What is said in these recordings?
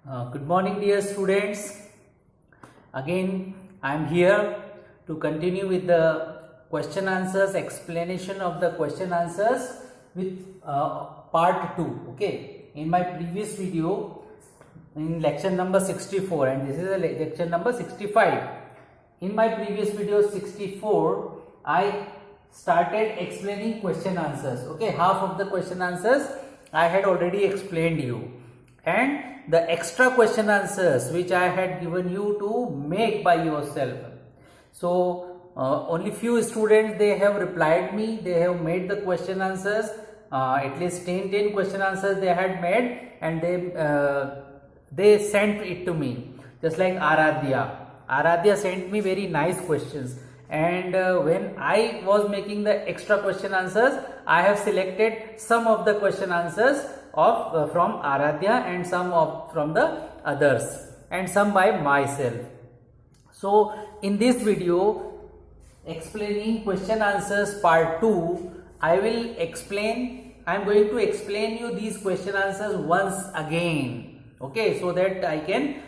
Good morning, dear students. Again, I am here to continue with the question answers, explanation of the question answers with part 2. Okay, in my previous video, in lecture number 64, and this is a lecture number 65. In my previous video 64, I started explaining question answers. Okay, half of the question answers I had already explained you, and the extra question answers which I had given you to make by yourself. So only few students, they have replied me, they have made the question answers, at least 10 question answers they had made, and they sent it to me, just like Aradhya sent me very nice questions. And when I was making the extra question answers, I have selected some of the question answers of from Aradhya and some from the others, and some by myself. So in this video, explaining question answers part 2, I am going to explain you these question answers once again. Okay, so that I can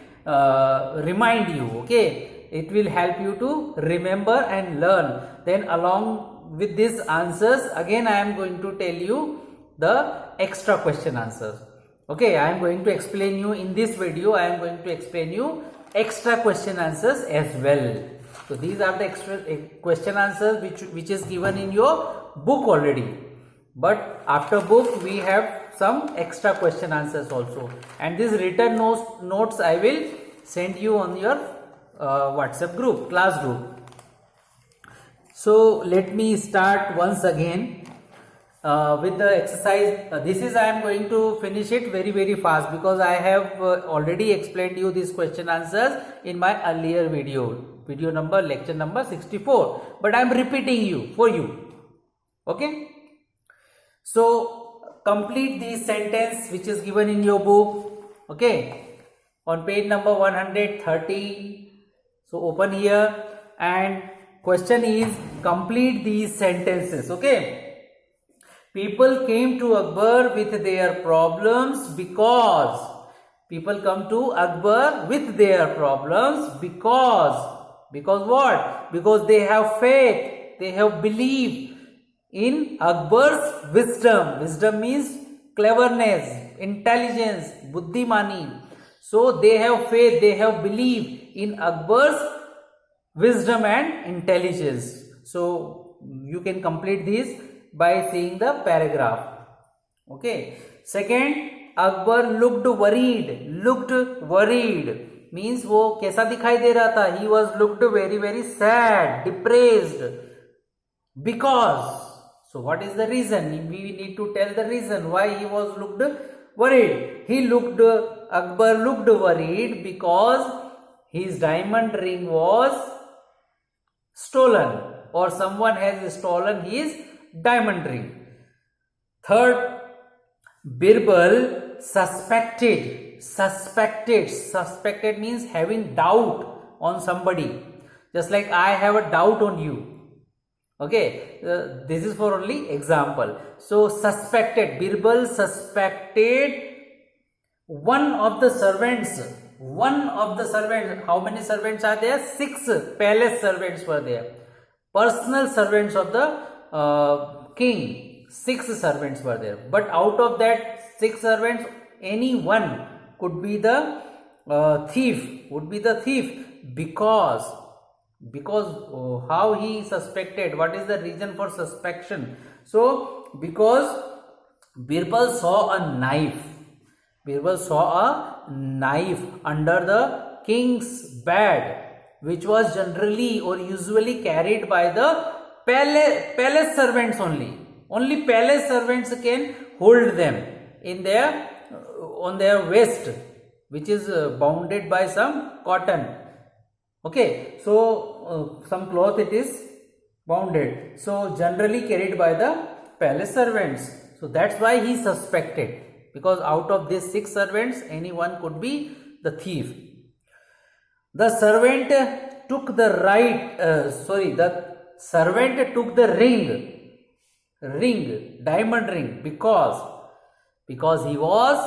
remind you. Okay, it will help you to remember and learn. Then along with these answers, again I am going to tell you the extra question answers. Okay, I am going to explain you in this video. I am going to explain you extra question answers as well. So these are the extra question answers which is given in your book already, but after book we have some extra question answers also, and these written notes I will send you on your WhatsApp group, class group. So let me start once again with the exercise. I am going to finish it very fast, because I have already explained you these question answers in my earlier lecture number 64, but I am repeating you for you. Okay, so complete this sentence which is given in your book. Okay, on page number 130. So open here, and question is complete these sentences. Okay, people came to Akbar with their problems because what? Because they have faith, they have belief in Akbar's wisdom. Wisdom means cleverness, intelligence, buddhimani. So they have faith, they have belief in Akbar's wisdom and intelligence. So you can complete this by seeing the paragraph. Okay. Second, Akbar looked worried means वो कैसा दिखाई दे रहा था? He was looked very sad, depressed, because. So what is the reason? We need to tell the reason why he was looked worried. Akbar looked worried because his diamond ring was stolen, or someone has stolen his diamond ring. Third, Birbal suspected means having doubt on somebody, just like I have a doubt on you. Okay, this is for only example. So Birbal suspected one of the servants. How many servants are there? 6 palace servants were there, personal servants of the king. 6 servants were there, but out of that 6 servants, any one could be the thief, because how he suspected, what is the reason for suspicion? So because Birbal saw a knife under the king's bed, which was generally or usually carried by the palace servants only. Only palace servants can hold them in their on their waist, which is bounded by some cotton. Okay, so some cloth it is bounded. So generally carried by the palace servants. So that's why he suspected, because out of these 6 servants, anyone could be the thief. The servant took the diamond ring, because he was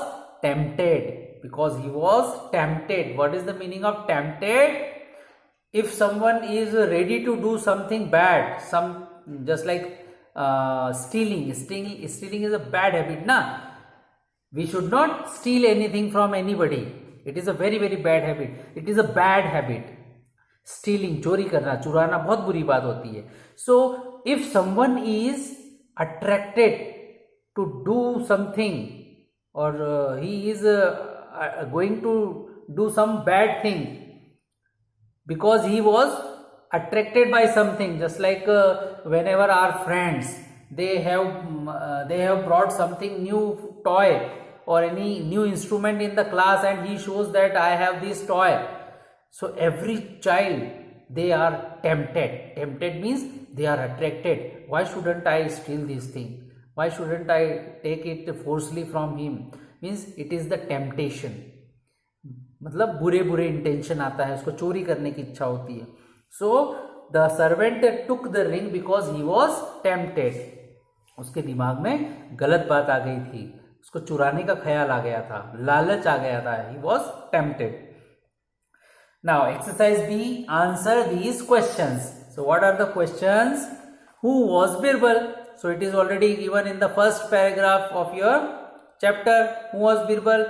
tempted, because he was tempted. What is the meaning of tempted? If someone is ready to do something bad, just like stealing is a bad habit, na? We should not steal anything from anybody. It is a very very bad habit. It is a bad habit. Stealing, चोरी करना, चुराना बहुत बुरी बात होती है. So if someone is attracted to do something, or he is going to do some bad thing because he was attracted by something, just like whenever our friends they have brought something new toy or any new instrument in the class, and he shows that I have this toy. So every child, they are tempted means they are attracted. Why shouldn't I steal this thing? Why shouldn't I take it forcefully from him? Means it is the temptation. मतलब बुरे बुरे intention आता है, उसको चोरी करने की इच्छा होती है. So the servant took the ring because he was tempted. उसके दिमाग में गलत बात आ गई थी, उसको चुराने का ख्याल आ गया था, लालच आ गया था. He was tempted. Now exercise B, answer these questions. So what are the questions? Who was Birbal? So it is already given in the first paragraph of your chapter. Who was Birbal?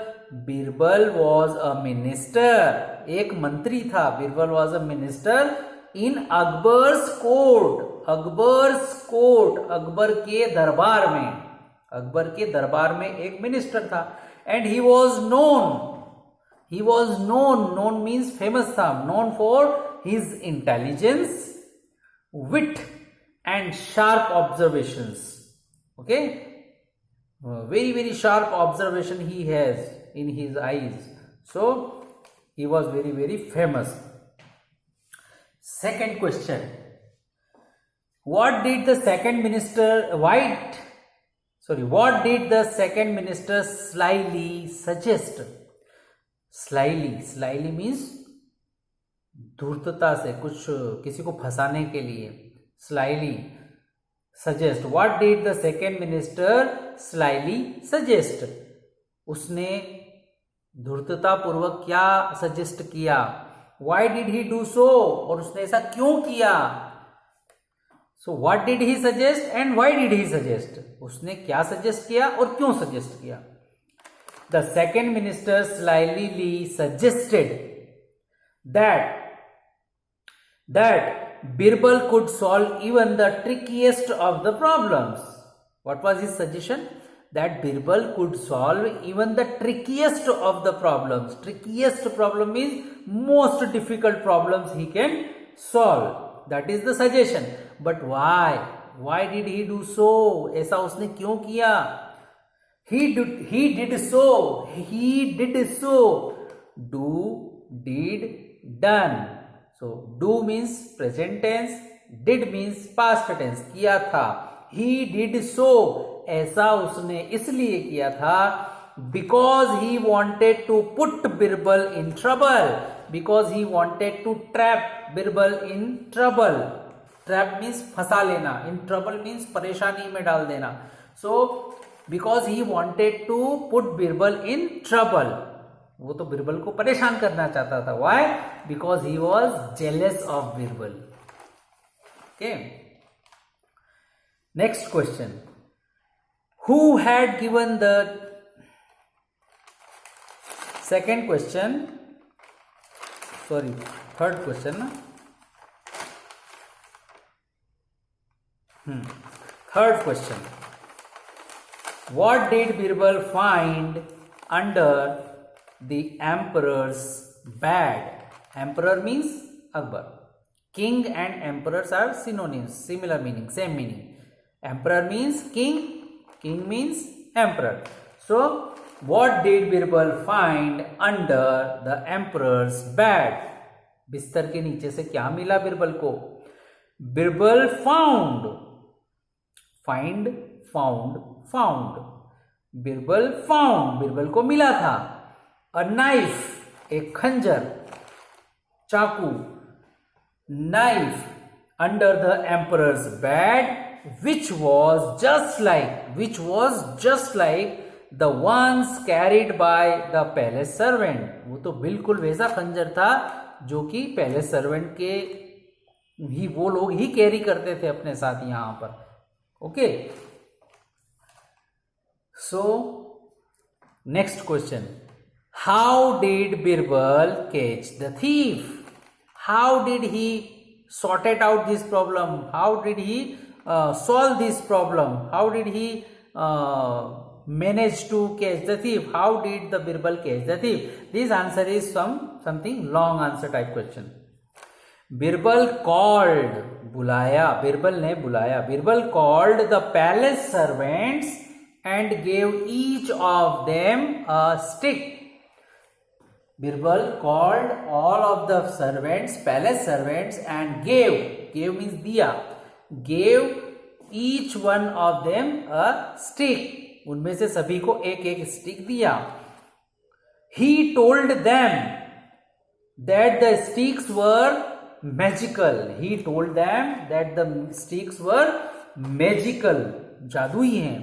Birbal was a minister. एक मंत्री था. Birbal was a minister in Akbar's court. Akbar's court, Akbar के दरबार में. अकबर के दरबार में एक मिनिस्टर था. And he was known. He was known means famous था, known for his intelligence, wit and sharp observations. Okay, very very sharp observation he has in his eyes. So he was very very famous. Second question, what did the second minister slyly suggest? Slyly means धूर्तता से, कुछ किसी को फंसाने के लिए. Slyly suggest. What did the second minister slyly suggest? उसने धूर्तता पूर्वक क्या सजेस्ट किया? Why did he do so? और उसने ऐसा क्यों किया? So what did he suggest and why did he suggest? उसने क्या सजेस्ट किया और क्यों सजेस्ट किया? The second minister slyly suggested that Birbal could solve even the trickiest of the problems. What was his suggestion? That Birbal could solve even the trickiest of the problems. Trickiest problem means most difficult problems he can solve. That is the suggestion. But why? Why did he do so? ऐसा उसने क्यों किया? He did so. Do, did, done. So do means present tense, did means past tense. किया था. He did so. ऐसा उसने इसलिए किया था because he wanted to put Birbal in trouble. Because he wanted to trap Birbal in trouble. Trap means फंसा लेना. In trouble means परेशानी में डाल देना. So because he wanted to put Birbal in trouble. वो तो बिरबल को परेशान करना चाहता था. Why? Because he was jealous of Birbal. Okay. Next question. Who had given the second question? Sorry, third question. Third question. What did Birbal find under the emperor's bed? Emperor means Akbar. King and emperors are synonyms, similar meaning, same meaning. Emperor means king, king means emperor. So what did Birbal find under the emperor's bed? बिस्तर के नीचे से क्या मिला बिरबल को? Birbal found. Find, found. Birbal found, Birbal को मिला था. अ नाइफ, एक खंजर, चाकू, knife under the emperors bed, which was just like the ones carried by the palace servant. वो तो बिल्कुल वैसा खंजर था जो कि पैलेस सर्वेंट के ही वो लोग ही कैरी करते थे अपने साथ यहां पर. Okay, so next question. How did Birbal catch the thief? How did he sorted out this problem? How did he solve this problem? How did he manage to catch the thief? How did the Birbal catch the thief? This answer is something long answer type question. Birbal called, बुलाया, बिरबल ने बुलाया. Birbal called the palace servants and gave each of them a stick. Birbal called all of the servants, palace servants, and gave means diya, gave each one of them a stick. उनमें से सभी को एक एक stick दिया. He told them that the sticks were magical. He told them that the sticks were magical, जादुई हैं.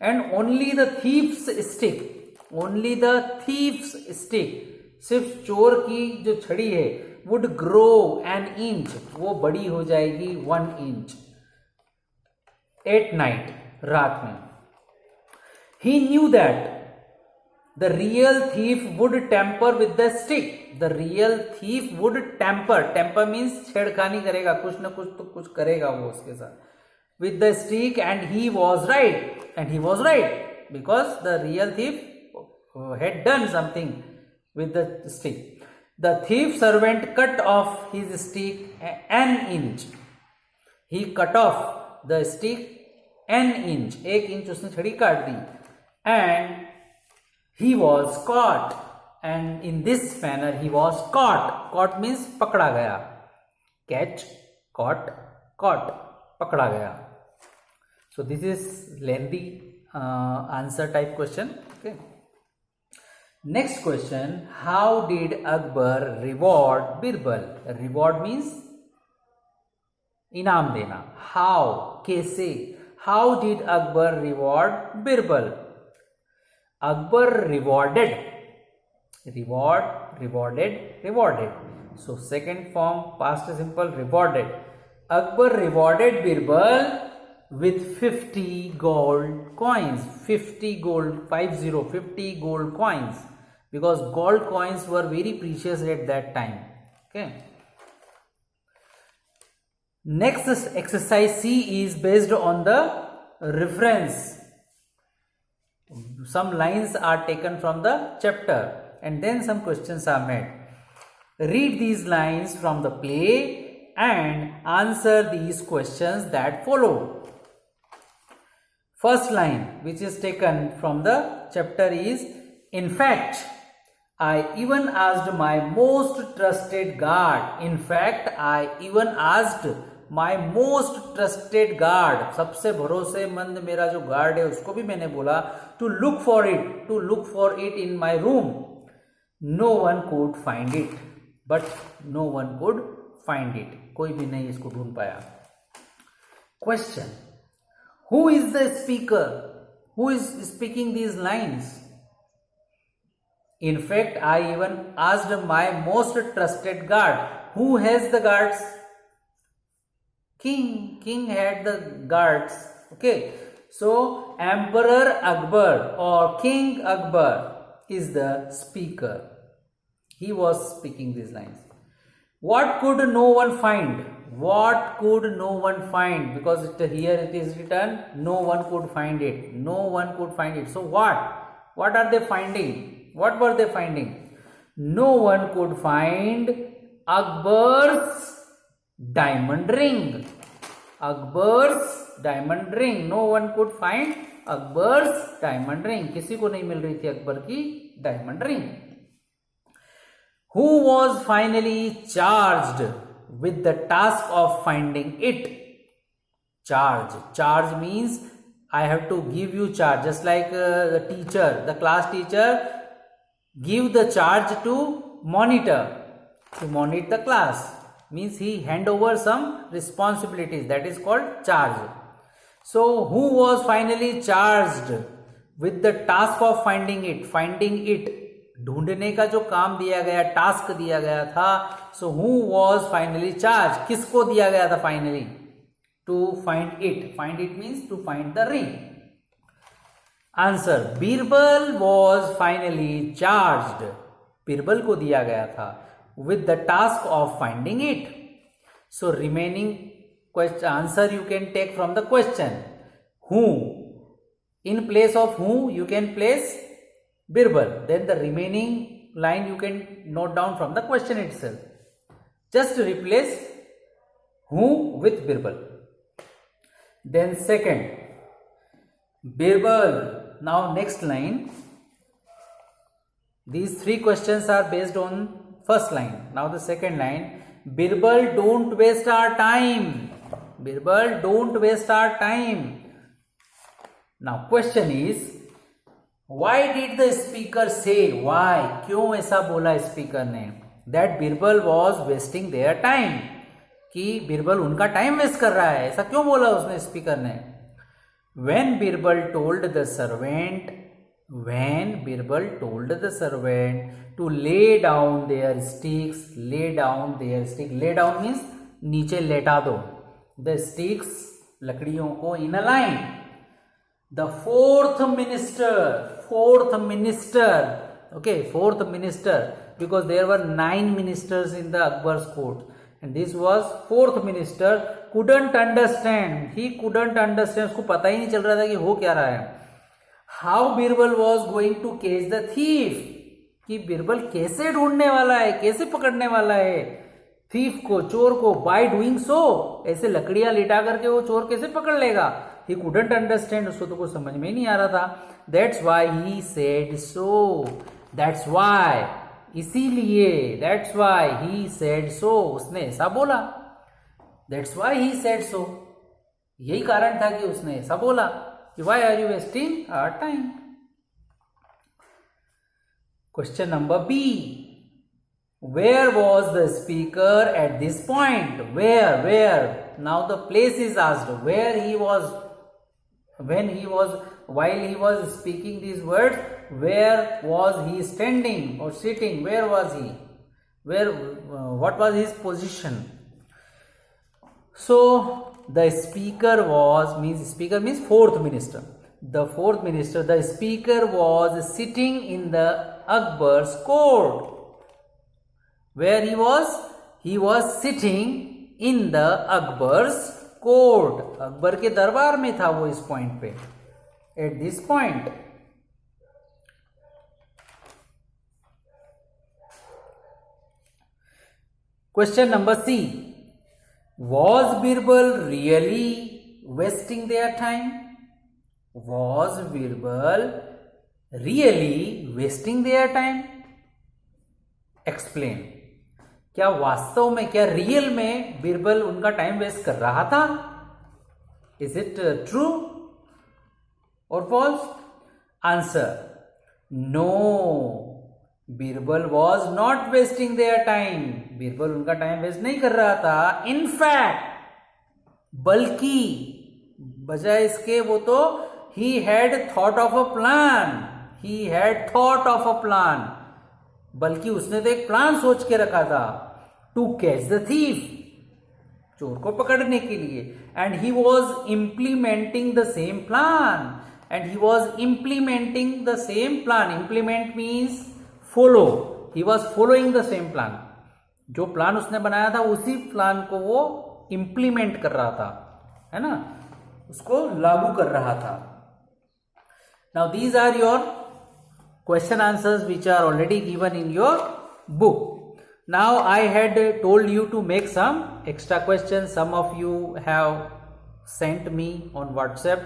And only the thief's stick, सिर्फ चोर की जो छड़ी है, वुड ग्रो एन इंच, वो बड़ी हो जाएगी 1 इंच. एट नाइट, रात में. He knew that the real thief would tamper with the stick. The real thief would tamper means छेड़खानी करेगा, कुछ ना कुछ तो कुछ करेगा वो उसके साथ, with the stick. And he was right because the real thief had done something with the stick. The thief servant cut off his stick an inch. He cut off the stick an inch. 1 inch उसने छड़ी काट दी. And he was caught. And in this manner he was caught. Caught means पकड़ा गया. Catch, caught, पकड़ा गया. So this is lengthy answer type question. Okay. Next question. How did Akbar reward Birbal? Reward means इनाम देना. How, कैसे? How did Akbar reward Birbal? Akbar rewarded. Rewarded. So second form, past simple, rewarded. Akbar rewarded Birbal with 50 gold coins. 50 gold coins. Because gold coins were very precious at that time. Okay. Next exercise C is based on the reference. Some lines are taken from the chapter and then some questions are made. Read these lines from the play and answer these questions that follow. First line which is taken from the chapter is, in fact, I even asked my most trusted guard. In fact, I even asked my most trusted guard. सबसे भरोसेमंद मेरा जो guard है उसको भी मैंने बोला to look for it in my room. No one could find it. But no one could find it. कोई भी नहीं इसको ढूंढ पाया. Question. Who is the speaker? Who is speaking these lines? In fact, I even asked my most trusted guard. Who has the guards? King had the guards. Okay. So, Emperor Akbar or King Akbar is the speaker. He was speaking these lines. What could no one find? What could no one find? Because here it is written, no one could find it. No one could find it. So, what? What are they finding? What were they finding? No one could find Akbar's diamond ring. Akbar's diamond ring. No one could find Akbar's diamond ring. किसी को नहीं मिल रही थी अकबर की diamond ring. Who was finally charged with the task of finding it? Charge means I have to give you charge. Just like the teacher, the class teacher give the charge to monitor the class, means he hand over some responsibilities. That is called charge. So who was finally charged with the task of finding it, ढूंढने का जो काम दिया गया, task दिया गया था. So who was finally charged? किसको दिया गया था finally to find it? Find it means to find the ring. Answer: Birbal was finally charged. Birbal को दिया गया था with the task of finding it. So remaining question answer you can take from the question. Who? In place of who you can place Birbal. Then the remaining line you can note down from the question itself. Just replace who with Birbal. Then second, Birbal. Now next line. These three questions are based on first line. Now the second line. Birbal, don't waste our time. Birbal, don't waste our time. Now question is, why did the speaker say? Why? क्यों ऐसा बोला speaker ने? That Birbal was wasting their time. कि बिरबल उनका time waste कर रहा है, ऐसा क्यों बोला उसने स्पीकर ने? When Birbal told the servant to lay down their sticks, lay down means नीचे लेटा दो. The sticks, लकड़ियों को in a line. The fourth minister, because there were 9 ministers in the Akbar's court, and this was fourth minister, couldn't understand. He couldn't understand. उसको पता ही नहीं चल रहा था कि हो क्या रहा है. How Birbal was going to catch the thief? कि बिरबल कैसे ढूंढने वाला है, कैसे पकड़ने वाला है थीफ को, चोर को. By doing so, ऐसे लकड़ियां लिटा करके वो चोर कैसे पकड़ लेगा? He couldn't understand. उसको तो कुछ समझ में ही नहीं आ रहा था. That's why he said so. That's why, इसीलिए, that's why he said so. उसने ऐसा बोला. That's why he said so. यही कारण था कि उसने ऐसा बोला कि why are you wasting our time? Question number B. Where was the speaker at this point? Where? Now the place is asked. Where he was while he was speaking these words, where was he standing or sitting? Where was he? What was his position? So the speaker means fourth minister. The fourth minister, the speaker was sitting in the Akbar's court. Where he was? He was sitting in the Akbar's court. Akbar के दरबार में था वो इस point पे. At this point. Question number C. Was Birbal really wasting their time? Was Birbal really wasting their time? Explain. क्या वास्तव में, क्या रियल में बिरबल उनका टाइम वेस्ट कर रहा था? इज इट ट्रू और false? Answer: no, Birbal was not wasting their time. Birbal उनका टाइम वेस्ट नहीं कर रहा था. इनफैक्ट, बल्कि बजाय इसके वो तो he had thought of a plan. बल्कि उसने तो एक प्लान सोच के रखा था. टू कैच द थीफ, चोर को पकड़ने के लिए. And he was implementing the same plan. Implement means follow. He was following the same plan. जो प्लान उसने बनाया था उसी प्लान को वो इम्प्लीमेंट कर रहा था, है ना, उसको लागू कर रहा था. Now these are your question answers which are already given in your book. Now I had told you to make some extra questions. Some of you have sent me on WhatsApp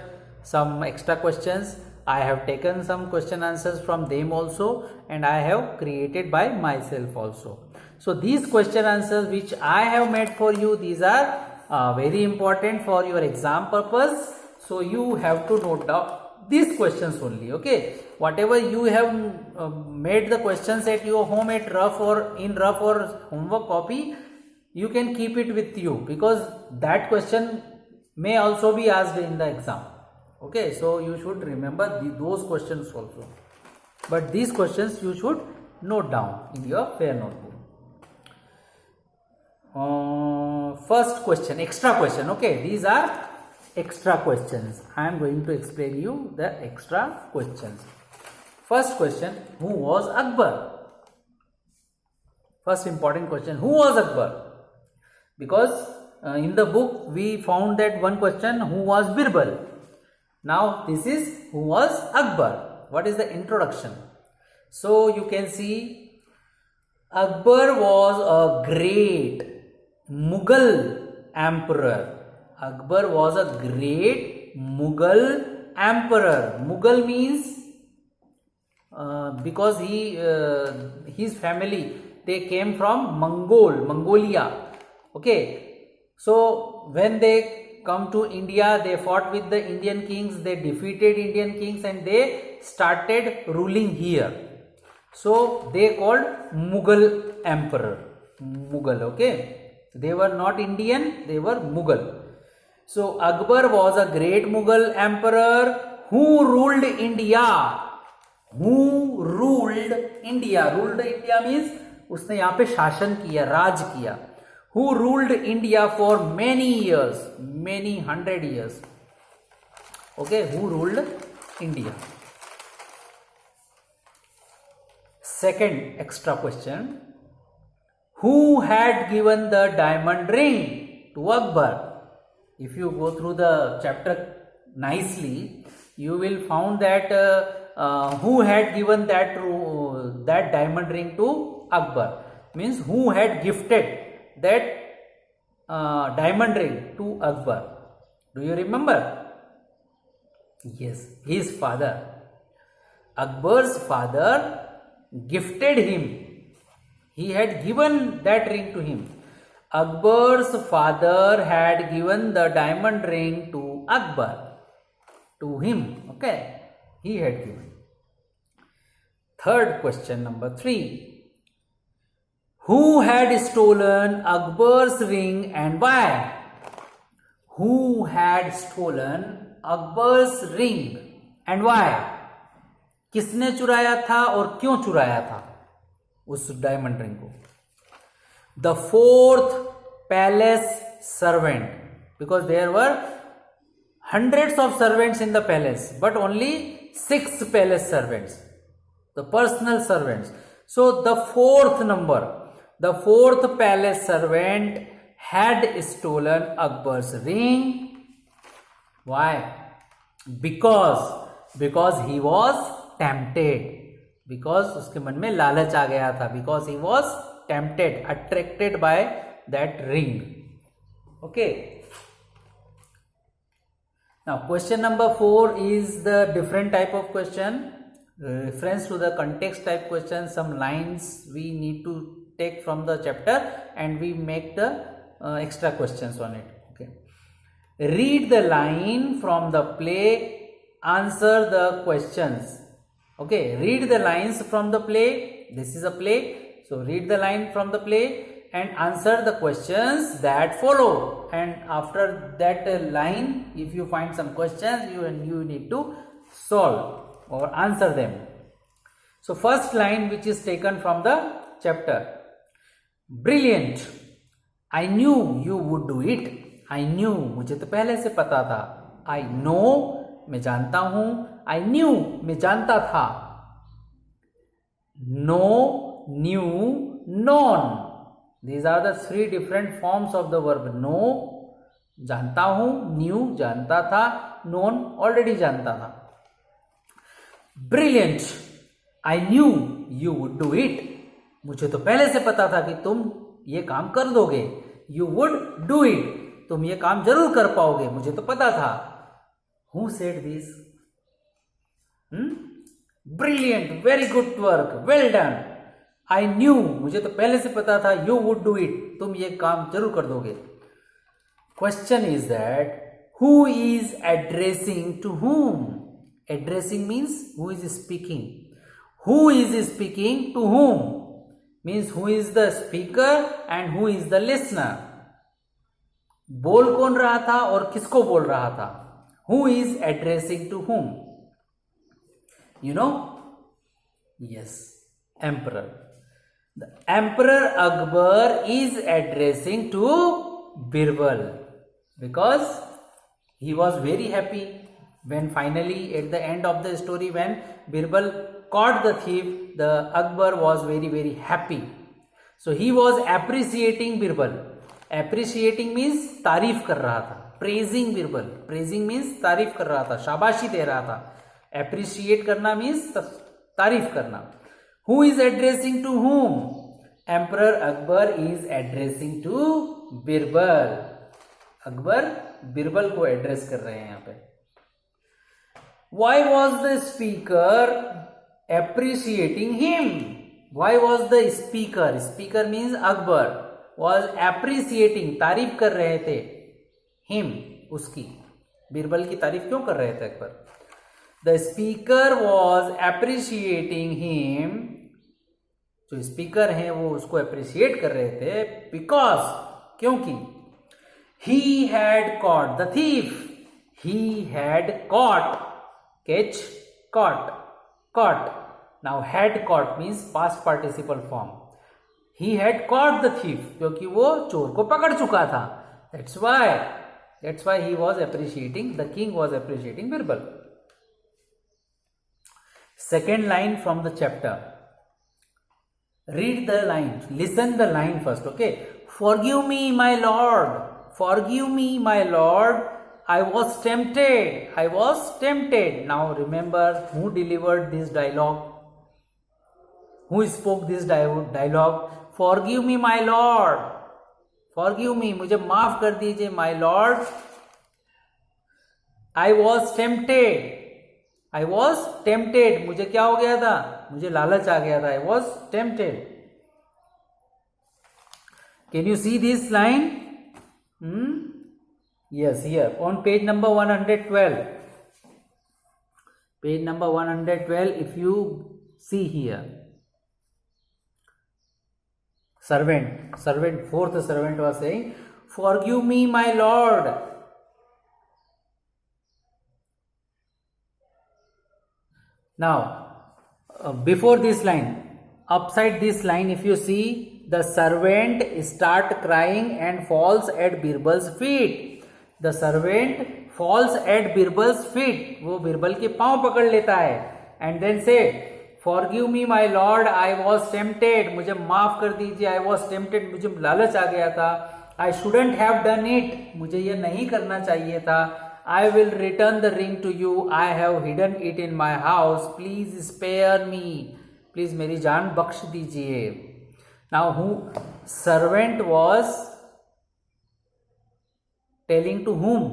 some extra questions. I have taken some question answers from them also, and I have created by myself also. So these question answers which I have made for you, these are very important for your exam purpose. So you have to note down these questions only. Okay, whatever you have made the questions at your home at rough or homework copy, you can keep it with you, because that question may also be asked in the exam. Okay, so you should remember those questions also. But these questions you should note down in your fair notebook. First question, extra question. Okay, these are extra questions. I am going to explain you the extra questions. First question, who was Akbar? First important question, who was Akbar? Because in the book we found that one question, who was Birbal? Now this is who was Akbar. What is the introduction? So you can see Akbar was a great Mughal emperor. Akbar was a great Mughal emperor. Mughal means because his family, they came from Mongolia. Okay, so when they come to India, they fought with the Indian kings, they defeated Indian kings and they started ruling here. So they called Mughal emperor. Mughal, okay. They were not Indian, they were Mughal. So Akbar was a great Mughal emperor who ruled India. Who ruled India? Ruled India means उसने यहाँ पे शासन किया, राज किया. Who ruled India for many years, many 100 years. Okay, who ruled India? Second extra question, who had given the diamond ring to Akbar? If you go through the chapter nicely, you will find that who had given that diamond ring to Akbar, means who had gifted that diamond ring to Akbar. Do you remember? Yes, his father. Akbar's father gifted him. He had given that ring to him. Akbar's father had given the diamond ring to Akbar. To him, okay? He had given. Third question, number 3. Who had stolen Akbar's ring and why? Who had stolen Akbar's ring and why? किसने चुराया था और क्यों चुराया था उस diamond ring को? The fourth palace servant, because there were hundreds of servants in the palace, but only 6 palace servants, the personal servants. So the fourth number, the fourth palace servant had stolen Akbar's ring. Why? Because he was tempted. Because उसके मन में लालच आ गया था. Because he was tempted, attracted by that ring. Okay. Now question number 4 is the different type of question. Reference to the context type question. Some lines we need to take from the chapter and we make the extra questions on it. Okay. Read the line from the play, answer the questions. Okay, read the lines from the play. This is a play. So read the line from the play and answer the questions that follow. And after that line, if you find some questions, you need to solve or answer them. So first line which is taken from the chapter. Brilliant. I knew you would do it. I knew, मुझे तो पहले से पता था. I know, मैं जानता हूँ. I knew, मैं जानता था. Know, knew, known. These are the 3 different forms of the verb. Know, जानता हूँ. Knew, जानता था. Known, already जानता था. Brilliant. I knew you would do it. मुझे तो पहले से पता था कि तुम ये काम कर दोगे. You would do it. तुम ये काम जरूर कर पाओगे. मुझे तो पता था. Who said this? Brilliant. Very good work. Well done. I knew. मुझे तो पहले से पता था. You would do it. तुम ये काम जरूर कर दोगे. Question is that who is addressing to whom? Addressing means who is speaking. Who is speaking to whom? Means who is the speaker and who is the listener. बोल कौन रहा था और किसको बोल रहा था? Who is addressing to whom? You know? Yes, emperor. The Emperor Akbar is addressing to Birbal because he was very happy when finally at the end of the story when Birbal caught the thief, the Akbar was very happy. So he was appreciating Birbal. Appreciating means तारीफ कर रहा था. Praising Birbal. Praising means तारीफ कर रहा था, शाबाशी दे रहा था. Appreciate करना means तारीफ करना. Who is addressing to whom? Emperor Akbar is addressing to Birbal. Akbar Birbal को एड्रेस कर रहे हैं यहाँ पे. Why was the speaker appreciating him? Why was the speaker? Speaker means Akbar was appreciating, तारीफ कर रहे थे him, उसकी. बिरबल की तारीफ क्यों कर रहे थे Akbar? The speaker was appreciating him. जो स्पीकर हैं वो उसको अप्रिशिएट कर रहे थे बिकॉज, क्योंकि he had caught the thief. He had caught, catch, caught. Now had caught means past participle form. He had caught the thief क्योंकि वो चोर को पकड़ चुका था. That's why he was appreciating, the king was appreciating Birbal. Second line from the chapter. Read the line, listen the line first, okay? Forgive me, my lord. Forgive me, my lord. I was tempted. Now remember who delivered this dialogue? Who spoke this dialogue? Forgive me, my lord. Forgive me, मुझे माफ कर दीजिए, my lord. I was tempted. मुझे क्या हो गया था? मुझे लालच आ गया था. I was tempted. Can you see this line? Yes, here on page number 112. Page number 112, if you see here. Fourth servant was saying, forgive me, my lord. Now, before this line, upside this line, if you see, the servant start crying and falls at Birbal's feet. The servant falls at Birbal's feet. वो बिरबल के पांव पकड़ लेता है. And then say, forgive me, my lord, I was tempted. मुझे माफ कर दीजिए, I was tempted. मुझे लालच आ गया था. I shouldn't have done it. मुझे ये नहीं करना चाहिए था. I will return the ring to you. I have hidden it in my house. Please spare me. Please मेरी जान बख्श दीजिए. Now who servant was telling to whom?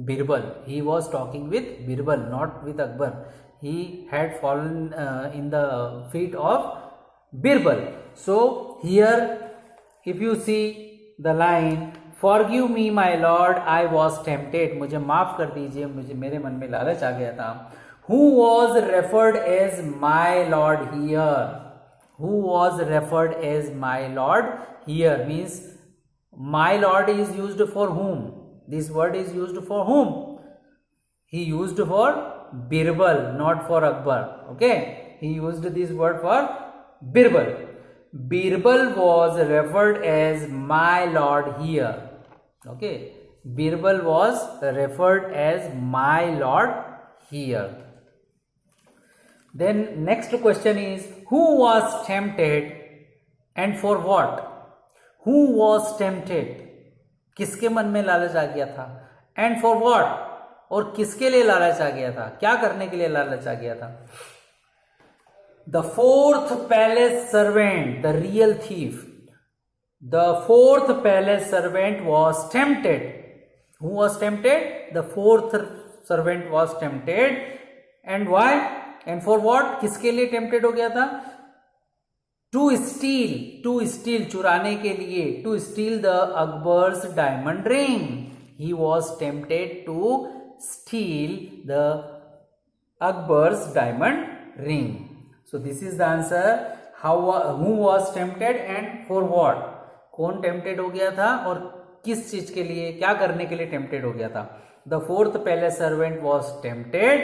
Birbal. He was talking with Birbal, not with Akbar. He had fallen in the feet of Birbal. So here, if you see the line, forgive me, my lord, I was tempted. मुझे माफ कर दीजिए, मुझे मेरे मन में लालच आ गया था. Who was referred as my lord here? Who was referred as my lord here means my lord is used for whom? This word is used for whom? He used for Birbal, not for Akbar. Okay? He used this word for Birbal. Birbal was referred as my lord here. Okay? Birbal was referred as my lord here. Then next question is, who was tempted and for what? Who was tempted? किसके मन में लालच आ गया था? And for what? और किसके लिए लालच आ गया था? क्या करने के लिए लालच आ गया था? The fourth palace servant, the real thief. The fourth palace servant was tempted. Who was tempted? The fourth servant was tempted. And why? And for what? किसके लिए tempted हो गया था? To steal, चुराने के लिए. To steal the Akbar's diamond ring. He was tempted to steal the Akbar's diamond ring. So this is the answer. Who was tempted and for what? कौन tempted हो गया था और किस चीज के लिए, क्या करने के लिए tempted हो गया था? the fourth palace servant was tempted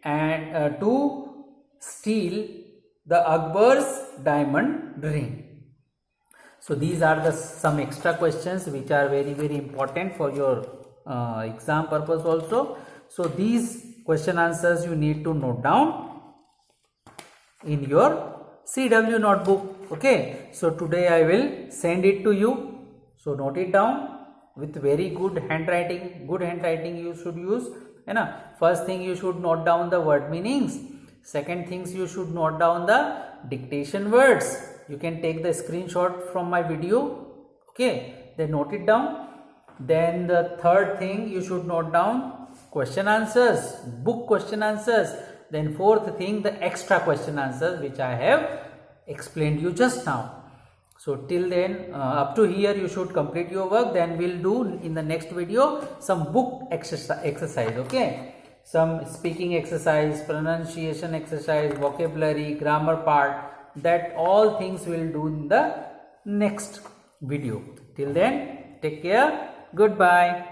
and to steal the Akbar's diamond ring. So these are the some extra questions which are very important for your exam purpose also. So these question answers you need to note down in your CW notebook. Okay, so today I will send it to you, so note it down with very good handwriting. Good handwriting you should use, है ना. First thing you should note down the word meanings. Second things you should note down the dictation words. You can take the screenshot from my video, okay, then note it down. Then the third thing you should note down question answers, book question answers. Then fourth thing, the extra question answers which I have explained you just now. So till then, up to here you should complete your work. Then we'll do in the next video some book exercise, okay, some speaking exercise, pronunciation exercise, vocabulary, grammar part. That all things we'll do in the next video. Till then, take care. Goodbye.